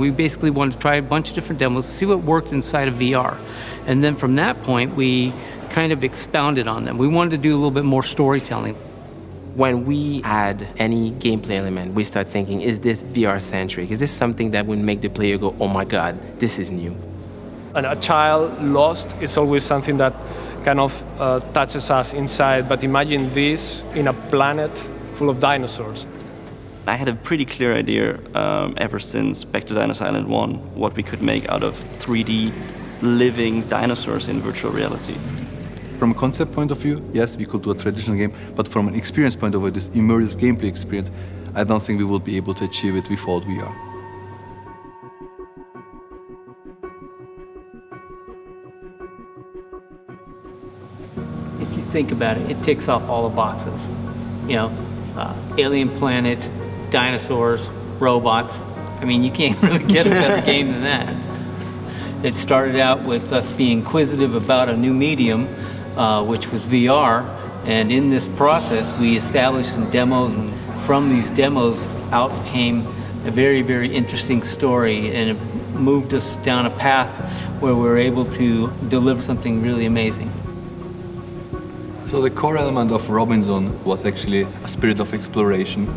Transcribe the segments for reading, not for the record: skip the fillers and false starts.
We basically wanted to try a bunch of different demos to see what worked inside of VR. And then from that point, we kind of expounded on them. We wanted to do a little bit more storytelling. When we add any gameplay element, we start thinking, is this VR-centric? Is this something that would make the player go, oh my God, this is new? And a child lost is always something that kind of touches us inside, but imagine this in a planet full of dinosaurs. I had a pretty clear idea ever since Back to Dinosaur Island 1, what we could make out of 3D living dinosaurs in virtual reality. From a concept point of view, yes, we could do a traditional game, but from an experience point of view, this immersive gameplay experience, I don't think we will be able to achieve it without VR. If you think about it, it ticks off all the boxes. You know, alien planet, dinosaurs, robots. I mean, you can't really get a better game than that. It started out with us being inquisitive about a new medium, which was VR, and in this process we established some demos, and from these demos out came a very, very interesting story, and it moved us down a path where we were able to deliver something really amazing. So the core element of Robinson was actually a spirit of exploration.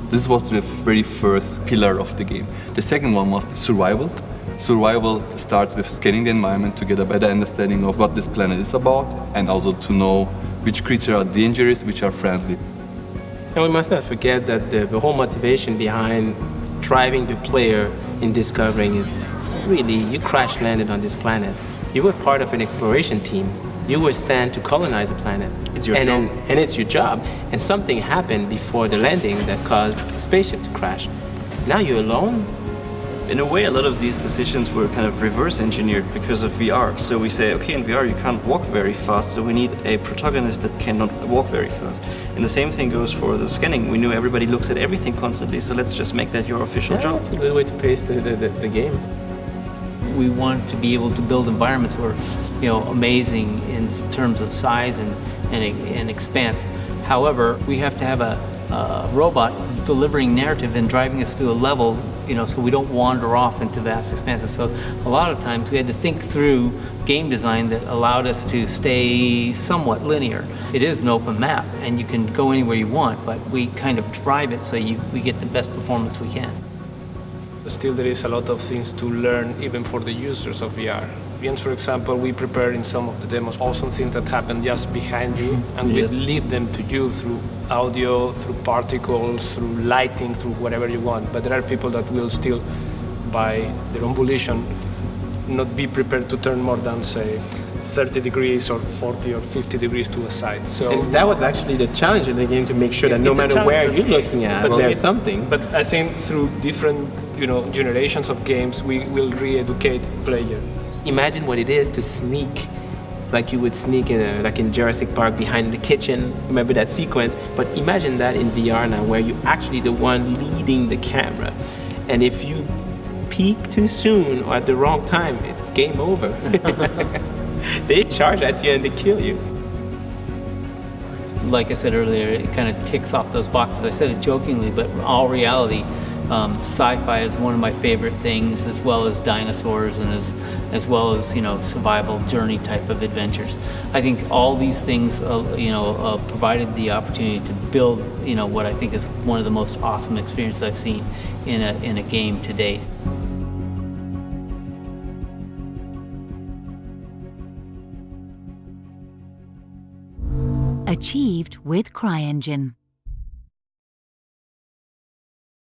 This was the very first pillar of the game. The second one was survival. Survival starts with scanning the environment to get a better understanding of what this planet is about, and also to know which creatures are dangerous, which are friendly. And we must not forget that the whole motivation behind driving the player in discovering is really, you crash landed on this planet. You were part of an exploration team. You were sent to colonize a planet. It's your job. And it's your job. And something happened before the landing that caused the spaceship to crash. Now you're alone. In a way, a lot of these decisions were kind of reverse engineered because of VR. So we say, okay, in VR you can't walk very fast, so we need a protagonist that cannot walk very fast. And the same thing goes for the scanning. We knew everybody looks at everything constantly, so let's just make that your official job. That's a good way to pace the game. We wanted to be able to build environments where, you know, amazing in terms of size and expanse. However, we have to have a robot delivering narrative and driving us through a level, you know, so we don't wander off into vast expanses. So a lot of times we had to think through game design that allowed us to stay somewhat linear. It is an open map and you can go anywhere you want, but we kind of drive it so we get the best performance we can. Still, there is a lot of things to learn even for the users of VR. For example, we prepare in some of the demos awesome things that happen just behind you, and Yes. we lead them to you through audio, through particles, through lighting, through whatever you want. But there are people that will still, by their own volition, not be prepared to turn more than, say, 30 degrees or 40 or 50 degrees to a side. So And that was actually the challenge in the game, to make sure that no It's a matter challenge, where but- you're looking at, but there's something. But I think through different, generations of games, we will re-educate player. Imagine what it is to sneak, like you would sneak like in Jurassic Park behind the kitchen. Remember that sequence? But imagine that in VR now, where you're actually the one leading the camera. And if you peek too soon or at the wrong time, it's game over. They charge at you and they kill you. Like I said earlier, it kind of ticks off those boxes. I said it jokingly, but in all reality, sci-fi is one of my favorite things, as well as dinosaurs and as well as, survival journey type of adventures. I think all these things, provided the opportunity to build, what I think is one of the most awesome experiences I've seen in a game to date. Achieved with CryEngine.